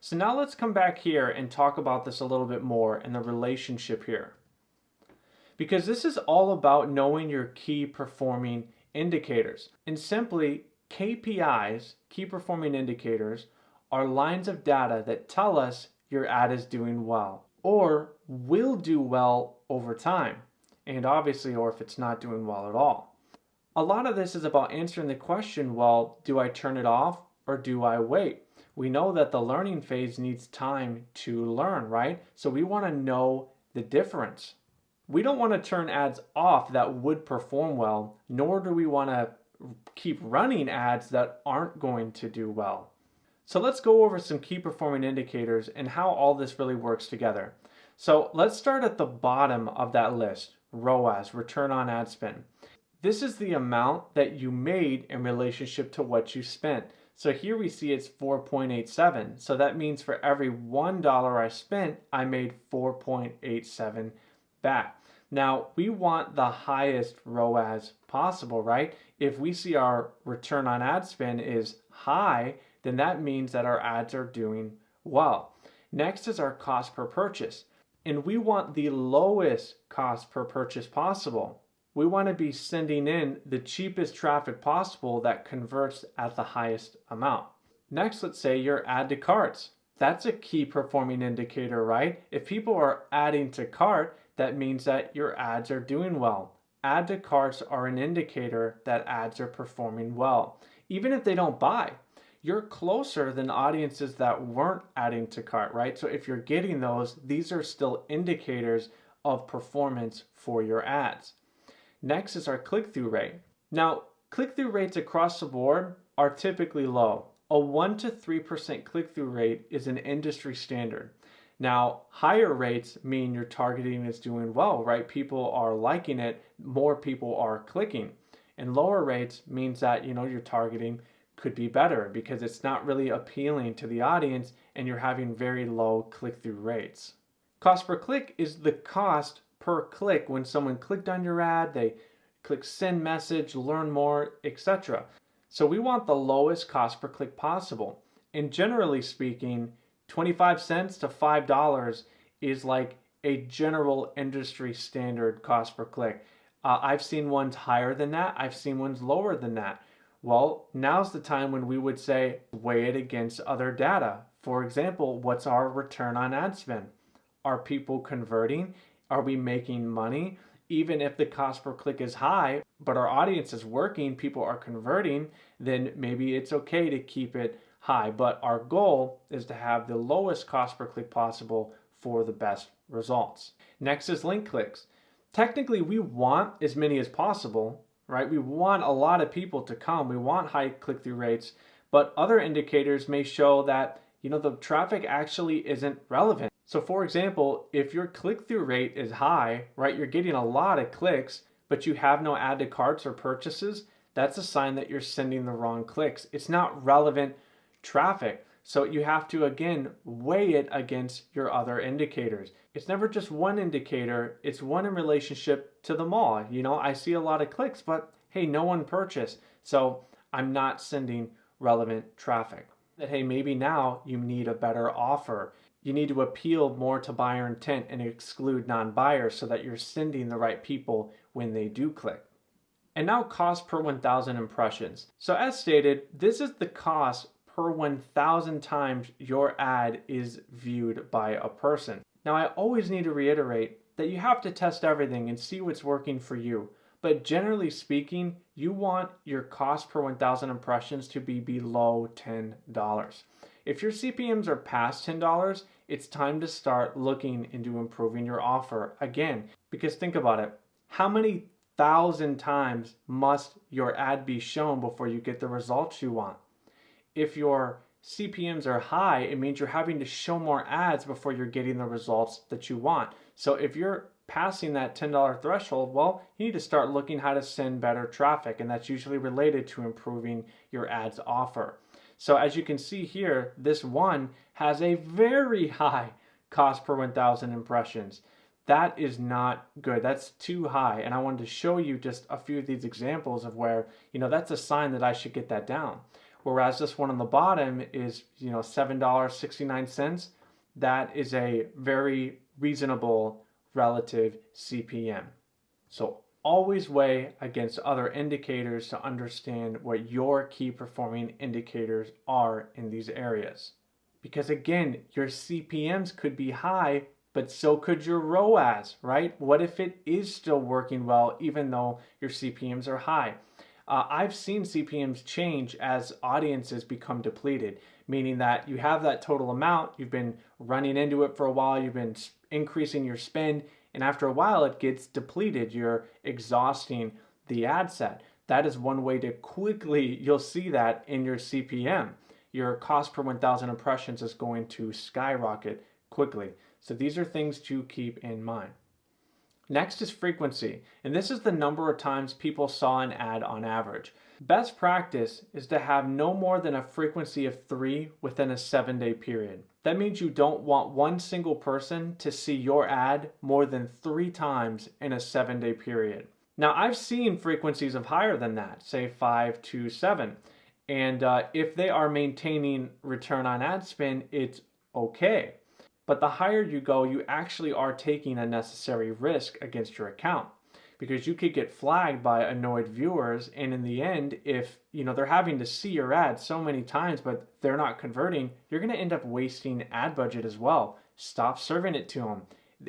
So now let's come back here and talk about this a little bit more and the relationship here. Because this is all about knowing your key performing indicators. And simply, KPIs, key performing indicators, are lines of data that tell us your ad is doing well or will do well over time. And obviously, or if it's not doing well at all. A lot of this is about answering the question, well, do I turn it off or do I wait? We know that the learning phase needs time to learn, right? So we want to know the difference. We don't want to turn ads off that would perform well, nor do we want to keep running ads that aren't going to do well. So let's go over some key performing indicators and how all this really works together. So let's start at the bottom of that list, ROAS, return on ad spend. This is the amount that you made in relationship to what you spent. So here we see it's 4.87. So that means for every $1 I spent, I made 4.87 back. Now, we want the highest ROAS possible, right? If we see our return on ad spend is high, then that means that our ads are doing well. Next is our cost per purchase. And we want the lowest cost per purchase possible. We want to be sending in the cheapest traffic possible that converts at the highest amount. Next, let's say your add to carts. That's a key performing indicator, right? If people are adding to cart, that means that your ads are doing well. Add to carts are an indicator that ads are performing well. Even if they don't buy, you're closer than audiences that weren't adding to cart, right? So if you're getting those, these are still indicators of performance for your ads. Next is our click-through rate. Now, click-through rates across the board are typically low. A 1 to 3% click-through rate is an industry standard. Now, higher rates mean your targeting is doing well, right? People are liking it, more people are clicking. And lower rates means that, your targeting could be better because it's not really appealing to the audience and you're having very low click-through rates. Cost per click is the cost per click when someone clicked on your ad, they click send message, learn more, etc. So we want the lowest cost per click possible. And generally speaking, 25 cents to $5 is like a general industry standard cost per click. I've seen ones higher than that. I've seen ones lower than that. Well, now's the time when we would say weigh it against other data. For example, what's our return on ad spend? Are people converting? Are we making money? Even if the cost per click is high, but our audience is working, people are converting, then maybe it's okay to keep it high. But our goal is to have the lowest cost per click possible for the best results. Next is link clicks. Technically, we want as many as possible, right? We want a lot of people to come. We want high click-through rates, but other indicators may show that, the traffic actually isn't relevant. So for example, if your click-through rate is high, right, you're getting a lot of clicks, but you have no add to carts or purchases, that's a sign that you're sending the wrong clicks. It's not relevant traffic. So you have to, again, weigh it against your other indicators. It's never just one indicator, it's one in relationship to them all. I see a lot of clicks, but hey, no one purchased. So I'm not sending relevant traffic. That, hey, maybe now you need a better offer. You need to appeal more to buyer intent and exclude non-buyers so that you're sending the right people when they do click. And now cost per 1,000 impressions. So as stated, this is the cost per 1,000 times your ad is viewed by a person. Now I always need to reiterate that you have to test everything and see what's working for you. But generally speaking, you want your cost per 1,000 impressions to be below $10. If your CPMs are past $10, it's time to start looking into improving your offer again. Because think about it, how many thousand times must your ad be shown before you get the results you want? If your CPMs are high, it means you're having to show more ads before you're getting the results that you want. So if you're passing that $10 threshold, well, you need to start looking how to send better traffic, and that's usually related to improving your ads offer. So as you can see here, this one has a very high cost per 1,000 impressions. That is not good. That's too high. And I wanted to show you just a few of these examples of where, that's a sign that I should get that down. Whereas this one on the bottom is, $7.69. That is a very reasonable relative CPM. So always weigh against other indicators to understand what your key performing indicators are in these areas. Because again, your CPMs could be high, but so could your ROAS, right? What if it is still working well, even though your CPMs are high? I've seen CPMs change as audiences become depleted, meaning that you have that total amount, you've been running into it for a while, you've been increasing your spend, and after a while it gets depleted. You're exhausting the ad set. That is one way to quickly, you'll see that in your CPM. Your cost per 1,000 impressions is going to skyrocket quickly. So these are things to keep in mind. Next is frequency, and this is the number of times people saw an ad on average. Best practice is to have no more than a frequency of 3 within a 7-day period. That means you don't want one single person to see your ad more than 3 times in a 7-day period. Now, I've seen frequencies of higher than that, say 5 to 7. And if they are maintaining return on ad spend, it's okay. But the higher you go, you actually are taking a necessary risk against your account, because you could get flagged by annoyed viewers. And in the end, if they're having to see your ad so many times, but they're not converting, you're going to end up wasting ad budget as well. Stop serving it to them.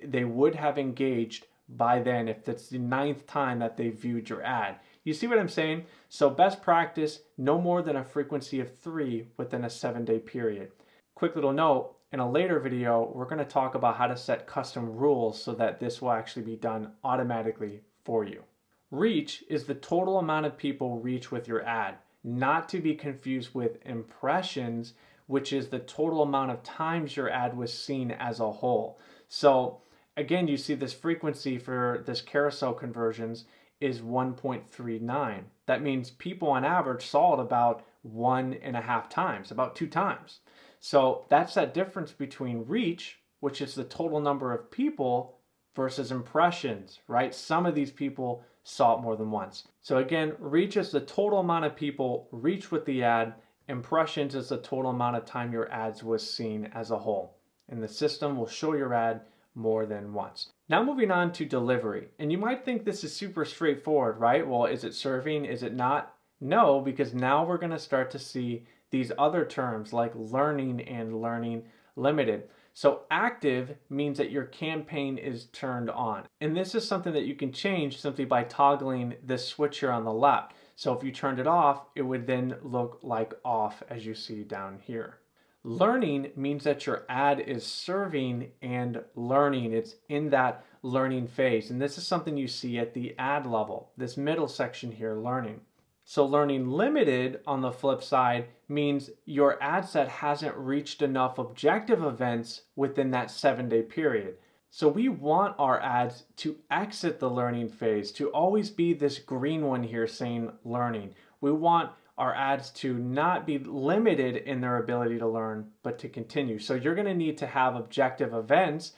They would have engaged by then if that's the 9th time that they viewed your ad. You see what I'm saying? So best practice, no more than a frequency of 3 within a 7-day period. Quick little note, in a later video, we're going to talk about how to set custom rules so that this will actually be done automatically for you. Reach is the total amount of people reach with your ad, not to be confused with impressions, which is the total amount of times your ad was seen as a whole. So again, you see this frequency for this carousel conversions is 1.39. That means people on average saw it about 1.5 times, about 2 times. So that's that difference between reach, which is the total number of people, versus impressions, right? Some of these people saw it more than once. So again, reach is the total amount of people reach with the ad. Impressions is the total amount of time your ads was seen as a whole. And the system will show your ad more than once. Now moving on to delivery. And you might think this is super straightforward, right? Well, is it serving? Is it not? No, because now we're going to start to see these other terms like learning and learning limited. So active means that your campaign is turned on. And this is something that you can change simply by toggling this switch here on the left. So if you turned it off, it would then look like off, as you see down here. Learning means that your ad is serving and learning. It's in that learning phase. And this is something you see at the ad level, this middle section here, learning. So learning limited, on the flip side, means your ad set hasn't reached enough objective events within that 7-day period. So we want our ads to exit the learning phase, to always be this green one here saying learning. We want our ads to not be limited in their ability to learn, but to continue. So you're going to need to have objective events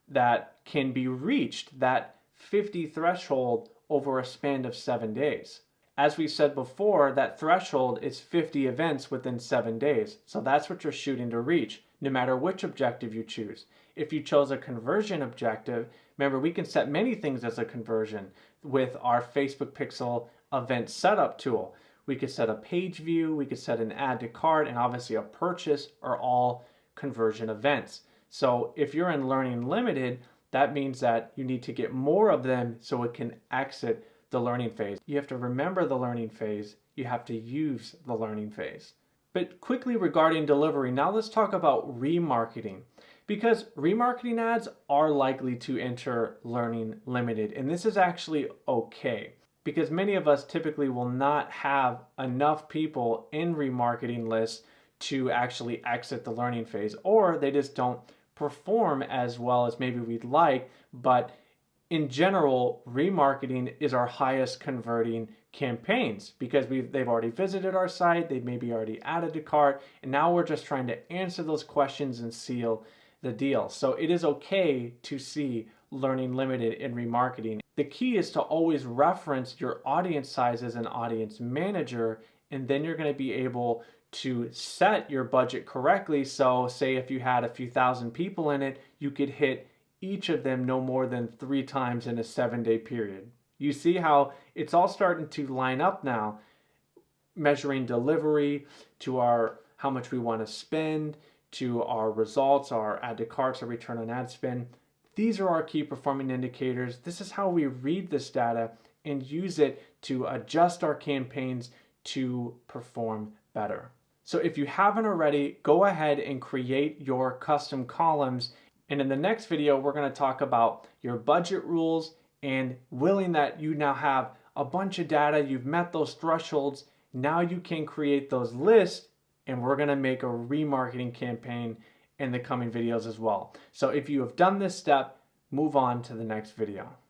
that can be reached, that 50 threshold over a span of 7 days. As we said before, that threshold is 50 events within 7 days. So that's what you're shooting to reach, no matter which objective you choose. If you chose a conversion objective, remember we can set many things as a conversion with our Facebook Pixel event setup tool. We could set a page view, we could set an add to cart, and obviously a purchase are all conversion events. So if you're in Learning Limited, that means that you need to get more of them so it can exit the learning phase. You have to remember the learning phase. You have to use the learning phase. But quickly regarding delivery, now let's talk about remarketing. Because remarketing ads are likely to enter Learning Limited, and this is actually okay. Because many of us typically will not have enough people in remarketing lists to actually exit the learning phase, or they just don't perform as well as maybe we'd like. But in general, remarketing is our highest converting campaigns because they've already visited our site, they've maybe already added to cart, and now we're just trying to answer those questions and seal the deal. So it is okay to see Learning Limited in remarketing. The key is to always reference your audience size as an audience manager, and then you're going to be able to set your budget correctly. So say if you had a few thousand people in it, you could hit each of them no more than 3 times in a 7-day period. You see how it's all starting to line up now, measuring delivery to our how much we want to spend, to our results, our add to carts, our return on ad spend. These are our key performing indicators. This is how we read this data and use it to adjust our campaigns to perform better. So if you haven't already, go ahead and create your custom columns. And in the next video, we're going to talk about your budget rules and willing that you now have a bunch of data, you've met those thresholds. Now you can create those lists, and we're going to make a remarketing campaign in the coming videos as well. So if you have done this step, move on to the next video.